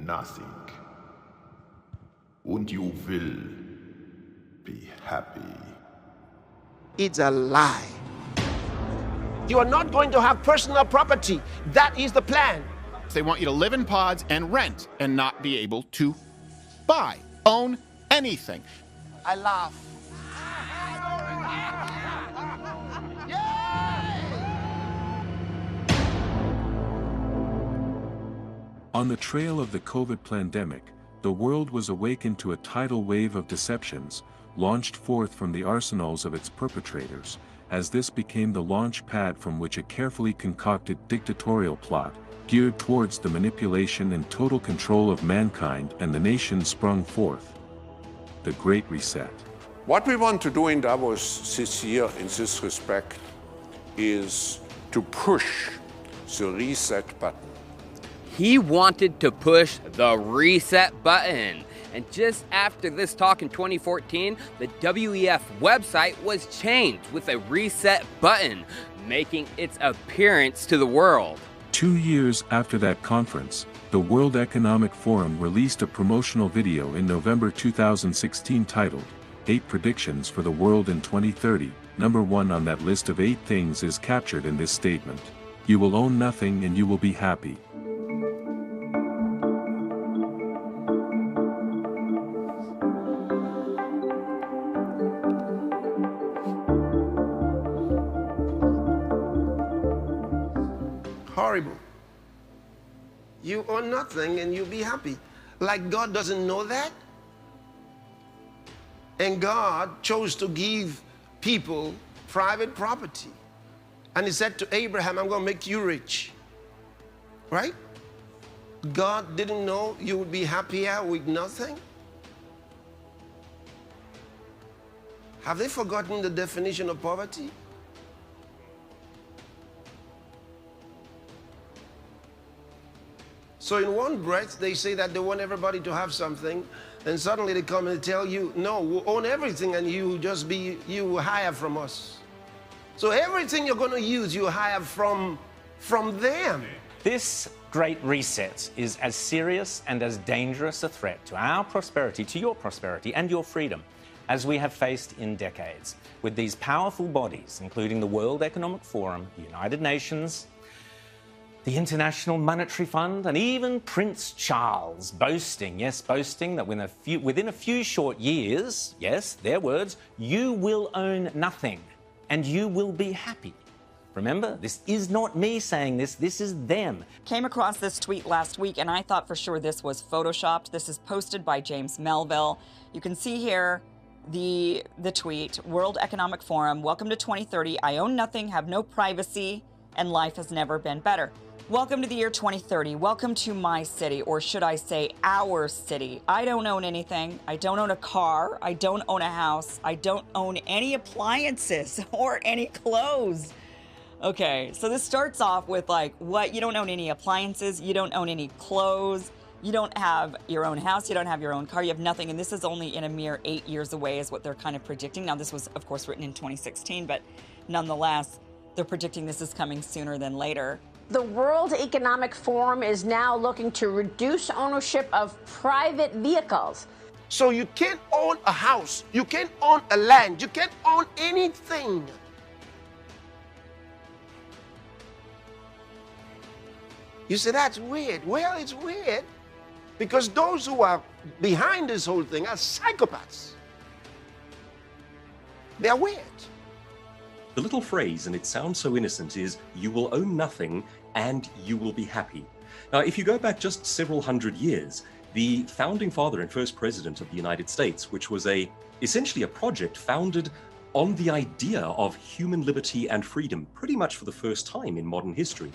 nothing. And you will be happy. It's a lie. You are not going to have personal property. That is the plan. They want you to live in pods and rent and not be able to buy, own anything. I laugh. On the trail of the COVID pandemic, the world was awakened to a tidal wave of deceptions, launched forth from the arsenals of its perpetrators, as this became the launch pad from which a carefully concocted dictatorial plot, geared towards the manipulation and total control of mankind and the nation sprung forth. The Great Reset. What we want to do in Davos this year in this respect is to push the reset button. He wanted to push the reset button. And just after this talk in 2014, the WEF website was changed with a reset button, making its appearance to the world. 2 years after that conference, the World Economic Forum released a promotional video in November 2016 titled, 8 Predictions for the World in 2030. Number 1 on that list of 8 things is captured in this statement. You will own nothing and you will be happy. Horrible. You own nothing and you'll be happy. Like God doesn't know that? And God chose to give people private property. And he said to Abraham, I'm going to make you rich. Right? God didn't know you would be happier with nothing? Have they forgotten the definition of poverty? So in one breath, they say that they want everybody to have something, and suddenly they come and tell you, no, we own everything and you hire from us. So everything you're going to use, you hire from them. This Great Reset is as serious and as dangerous a threat to our prosperity, to your prosperity and your freedom, as we have faced in decades. With these powerful bodies, including the World Economic Forum, the United Nations, the International Monetary Fund, and even Prince Charles boasting that within a few short years, yes, their words, you will own nothing and you will be happy. Remember, this is not me saying this is them. Came across this tweet last week and I thought for sure this was photoshopped. This is posted by James Melville. You can see here the tweet, World Economic Forum, welcome to 2030. I own nothing, have no privacy, and life has never been better. Welcome to the year 2030. Welcome to my city, or should I say our city. I don't own anything. I don't own a car. I don't own a house. I don't own any appliances or any clothes. Okay, so this starts off with like, what? You don't own any appliances. You don't own any clothes. You don't have your own house. You don't have your own car. You have nothing. And this is only in a mere 8 years away is what they're kind of predicting. Now, this was, of course, written in 2016, but nonetheless, they're predicting this is coming sooner than later. The World Economic Forum is now looking to reduce ownership of private vehicles. So you can't own a house. You can't own a land. You can't own anything. You say, that's weird. Well, it's weird because those who are behind this whole thing are psychopaths. They're weird. The little phrase, and it sounds so innocent, is you will own nothing and you will be happy. Now, if you go back just several hundred years, the founding father and first president of the United States, which was essentially a project founded on the idea of human liberty and freedom, pretty much for the first time in modern history.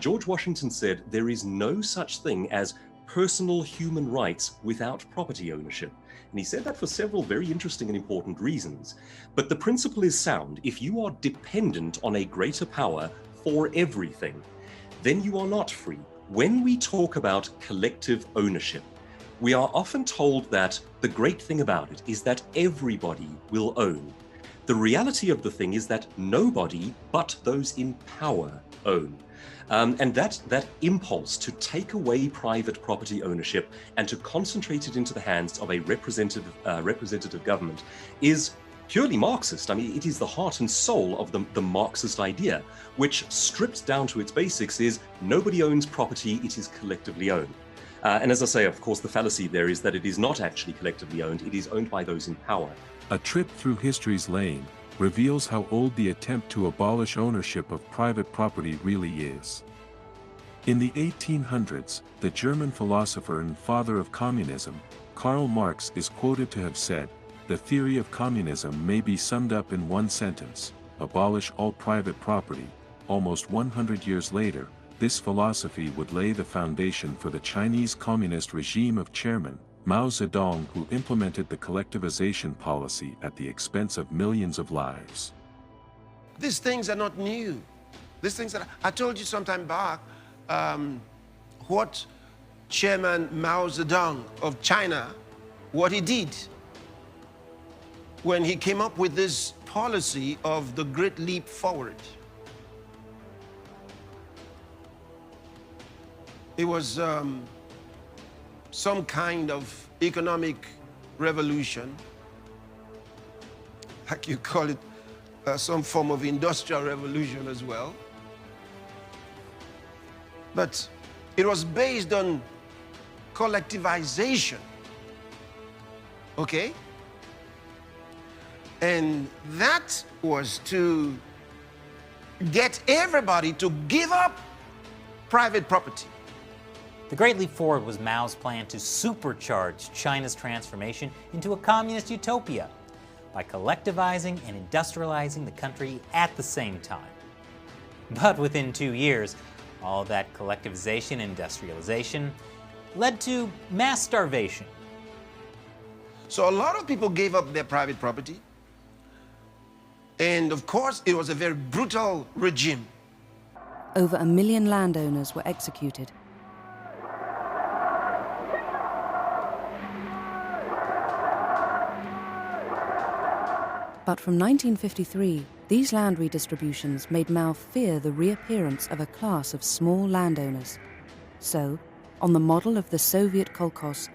George Washington said, there is no such thing as personal human rights without property ownership. And he said that for several very interesting and important reasons. But the principle is sound. If you are dependent on a greater power for everything, then you are not free. When we talk about collective ownership, we are often told that the great thing about it is that everybody will own. The reality of the thing is that nobody but those in power own. And that impulse to take away private property ownership and to concentrate it into the hands of a representative government is purely Marxist. I mean, it is the heart and soul of the Marxist idea, which stripped down to its basics is nobody owns property, it is collectively owned. And as I say, of course, the fallacy there is that it is not actually collectively owned, it is owned by those in power. A trip through history's lane reveals how old the attempt to abolish ownership of private property really is. In the 1800s, the German philosopher and father of communism, Karl Marx, is quoted to have said, "The theory of communism may be summed up in one sentence: abolish all private property." Almost 100 years later, this philosophy would lay the foundation for the Chinese communist regime of Chairman Mao Zedong, who implemented the collectivization policy at the expense of millions of lives. These things are not new. These things that I told you sometime back, what Chairman Mao Zedong of China, what he did when he came up with this policy of the Great Leap Forward. It was some kind of economic revolution, like you call it, some form of industrial revolution as well. But it was based on collectivization, okay? And that was to get everybody to give up private property. The Great Leap Forward was Mao's plan to supercharge China's transformation into a communist utopia by collectivizing and industrializing the country at the same time. But within 2 years, all that collectivization and industrialization led to mass starvation. So a lot of people gave up their private property. And of course, it was a very brutal regime. Over 1 million landowners were executed. But from 1953, these land redistributions made Mao fear the reappearance of a class of small landowners. So, on the model of the Soviet kolkhoz,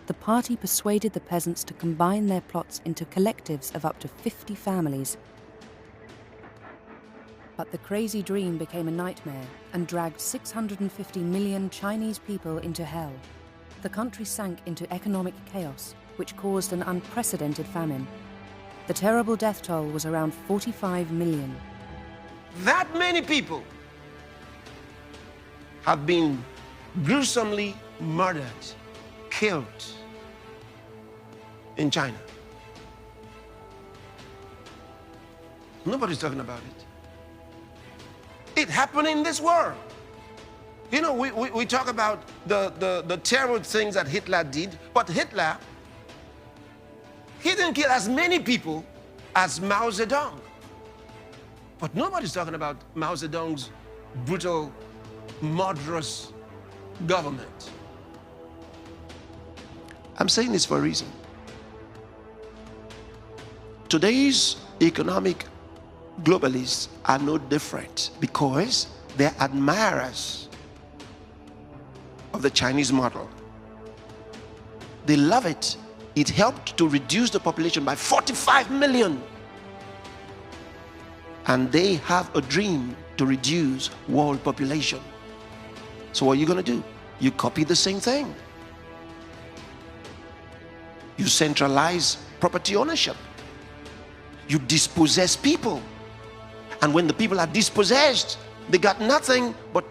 the party persuaded the peasants to combine their plots into collectives of up to 50 families. But the crazy dream became a nightmare and dragged 650 million Chinese people into hell. The country sank into economic chaos, which caused an unprecedented famine. The terrible death toll was around 45 million. That many people have been gruesomely murdered, killed in China. Nobody's talking about it. It happened in this world. You know, we talk about the terrible things that Hitler did, but Hitler, he didn't kill as many people as Mao Zedong. But nobody's talking about Mao Zedong's brutal, murderous government. I'm saying this for a reason. Today's economic globalists are no different because they're admirers of the Chinese model. They love it. It helped to reduce the population by 45 million. And they have a dream to reduce world population. So what are you going to do? You copy the same thing. You centralize property ownership. You dispossess people. And when the people are dispossessed, they got nothing but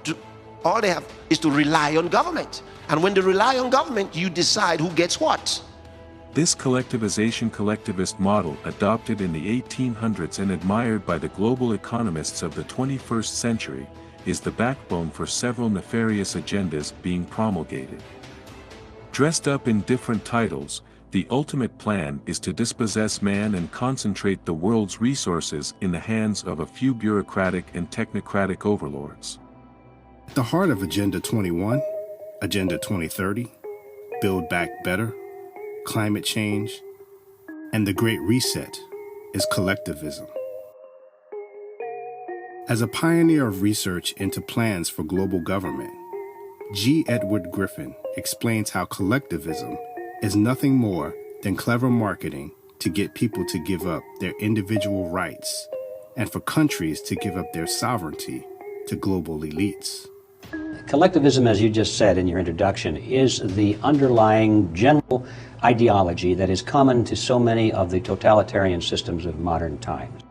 all they have is to rely on government. And when they rely on government, you decide who gets what. This collectivization collectivist model, adopted in the 1800s and admired by the global economists of the 21st century, is the backbone for several nefarious agendas being promulgated. Dressed up in different titles, the ultimate plan is to dispossess man and concentrate the world's resources in the hands of a few bureaucratic and technocratic overlords. At the heart of Agenda 21, Agenda 2030, Build Back Better, climate change, and the Great Reset is collectivism. As a pioneer of research into plans for global government, G. Edward Griffin explains how collectivism is nothing more than clever marketing to get people to give up their individual rights and for countries to give up their sovereignty to global elites. Collectivism, as you just said in your introduction, is the underlying general ideology that is common to so many of the totalitarian systems of modern times.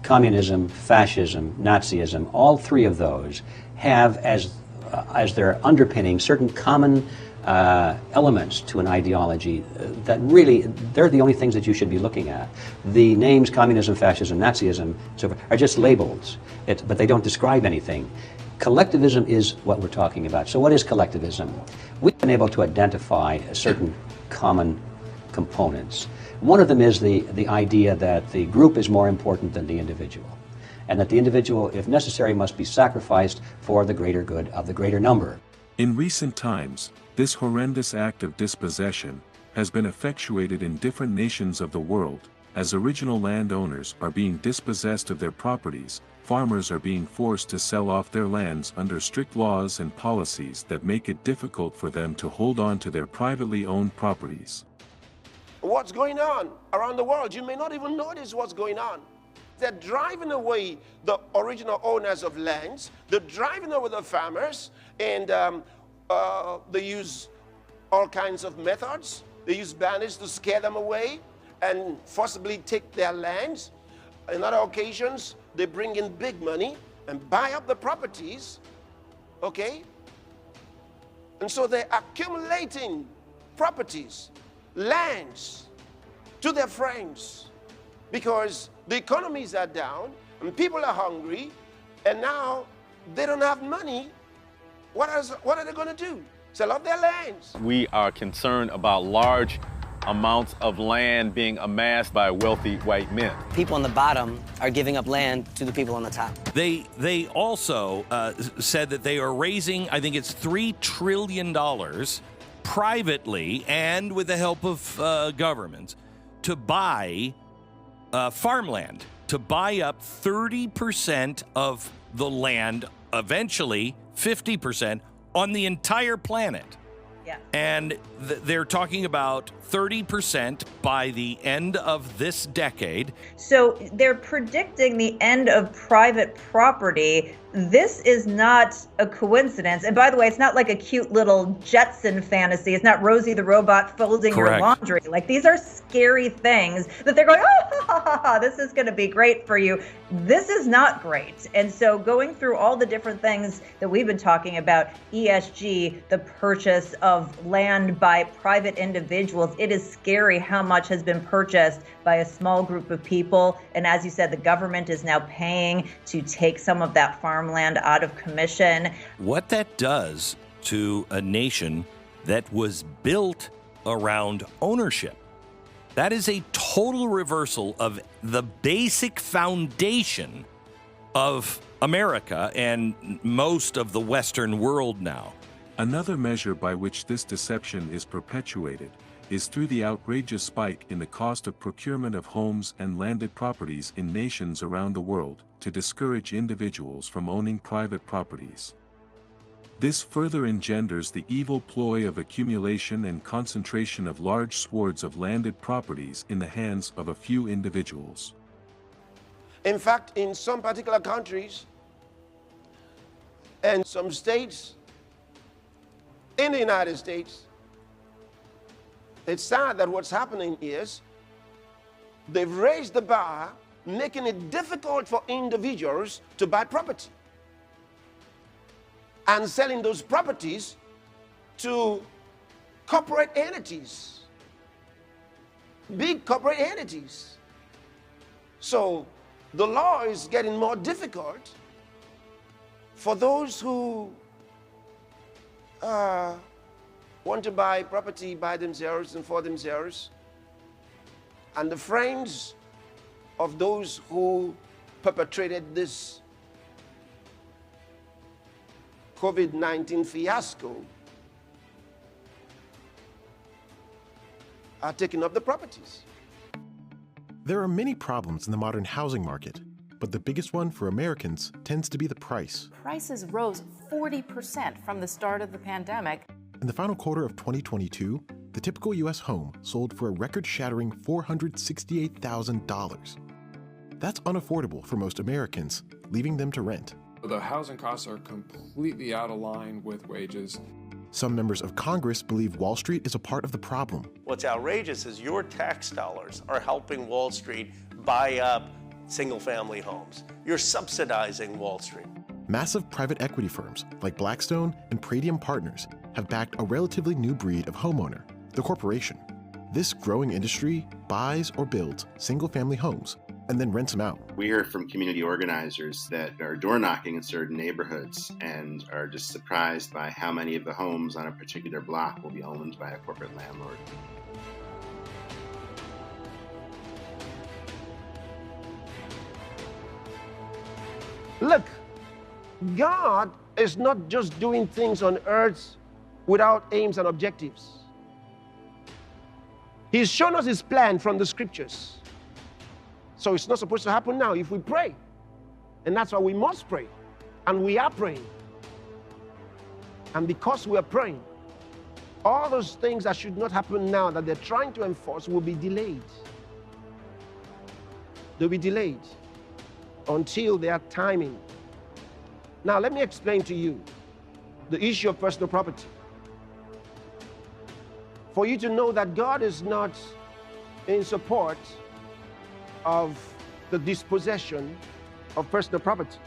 Communism, fascism, Nazism, all three of those have as their underpinning certain common elements to an ideology that really, they're the only things that you should be looking at. The names communism, fascism, Nazism, so forth, are just labels, but they don't describe anything. Collectivism is what we're talking about. So what is collectivism? We've been able to identify certain common components. One of them is the idea that the group is more important than the individual, and that the individual, if necessary, must be sacrificed for the greater good of the greater number. In recent times, this horrendous act of dispossession has been effectuated in different nations of the world, as original landowners are being dispossessed of their properties. Farmers are being forced to sell off their lands under strict laws and policies that make it difficult for them to hold on to their privately owned properties. What's going on around the world? You may not even notice what's going on. They're driving away the original owners of lands. They're driving away the farmers, and they use all kinds of methods. They use banners to scare them away and forcibly take their lands. In other occasions, they bring in big money and buy up the properties, okay? And so they're accumulating properties, lands to their friends because the economies are down and people are hungry and now they don't have money. What are they going to do? Sell off their lands. We are concerned about large amounts of land being amassed by wealthy white men. People on the bottom are giving up land to the people on the top. They also said that they are raising, I think it's $3 trillion privately and with the help of governments to buy farmland, to buy up 30% of the land, eventually 50% on the entire planet. Yeah. And they're talking about 30% by the end of this decade. So they're predicting the end of private property. This is not a coincidence. And by the way, it's not like a cute little Jetson fantasy. It's not Rosie the robot folding your laundry. Like, these are scary things that they're going, oh, this is going to be great for you. This is not great. And so going through all the different things that we've been talking about, ESG, the purchase of land by private individuals, it is scary how much has been purchased by a small group of people. And as you said, the government is now paying to take some of that farmland out of commission. What that does to a nation that was built around ownership, that is a total reversal of the basic foundation of America and most of the Western world now. Another measure by which this deception is perpetuated is through the outrageous spike in the cost of procurement of homes and landed properties in nations around the world to discourage individuals from owning private properties. This further engenders the evil ploy of accumulation and concentration of large swaths of landed properties in the hands of a few individuals. In fact, in some particular countries and some states in the United States, it's sad that what's happening is they've raised the bar, making it difficult for individuals to buy property and selling those properties to corporate entities, big corporate entities. So the law is getting more difficult for those who want to buy property by themselves and for themselves, and the friends of those who perpetrated this COVID-19 fiasco are taking up the properties. There are many problems in the modern housing market, But the biggest one for Americans tends to be the price. Prices rose 40% from the start of the pandemic. In the final quarter of 2022, the typical U.S. home sold for a record-shattering $468,000. That's unaffordable for most Americans, leaving them to rent. The housing costs are completely out of line with wages. Some members of Congress believe Wall Street is a part of the problem. What's outrageous is your tax dollars are helping Wall Street buy up single-family homes. You're subsidizing Wall Street. Massive private equity firms like Blackstone and Pradium Partners have backed a relatively new breed of homeowner, the corporation. This growing industry buys or builds single-family homes and then rents them out. We hear from community organizers that are door knocking in certain neighborhoods and are just surprised by how many of the homes on a particular block will be owned by a corporate landlord. Look, God is not just doing things on earth without aims and objectives. He's shown us his plan from the scriptures. So it's not supposed to happen now if we pray. And that's why we must pray. And we are praying. And because we are praying, all those things that should not happen now that they're trying to enforce will be delayed. They'll be delayed until their timing. Now, let me explain to you the issue of personal property. For you to know that God is not in support of the dispossession of personal property.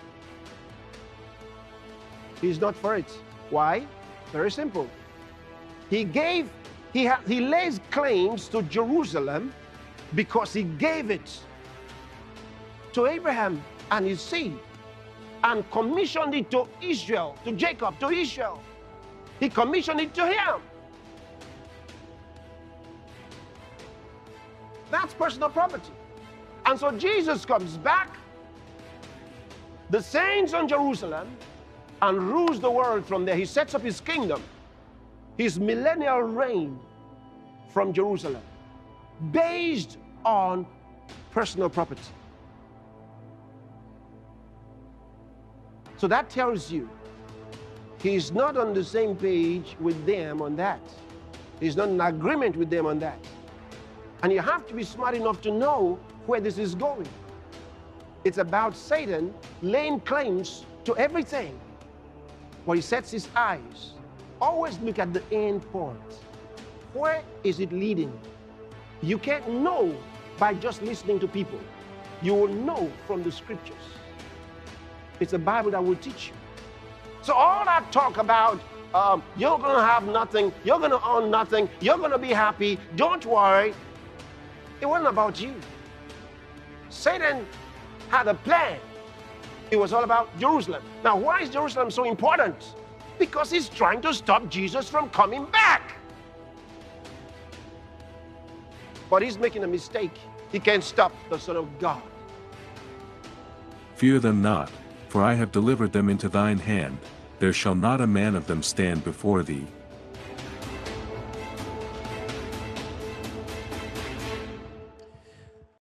He's not for it. Why? Very simple. He lays claims to Jerusalem because he gave it to Abraham and his seed and commissioned it to Israel, to Jacob, to Israel. He commissioned it to him. That's personal property. And so Jesus comes back, the saints on Jerusalem, and rules the world from there. He sets up his kingdom, his millennial reign from Jerusalem, based on personal property. So that tells you he's not on the same page with them on that. He's not in agreement with them on that. And you have to be smart enough to know where this is going. It's about Satan laying claims to everything. Where he sets his eyes, always look at the end point. Where is it leading? You can't know by just listening to people. You will know from the scriptures. It's the Bible that will teach you. So all that talk about you're going to have nothing, you're going to own nothing, you're going to be happy, don't worry, it wasn't about you. Satan had a plan. It was all about Jerusalem. Now, why is Jerusalem so important? Because he's trying to stop Jesus from coming back. But he's making a mistake. He can't stop the Son of God. Fear them not, for I have delivered them into thine hand. There shall not a man of them stand before thee.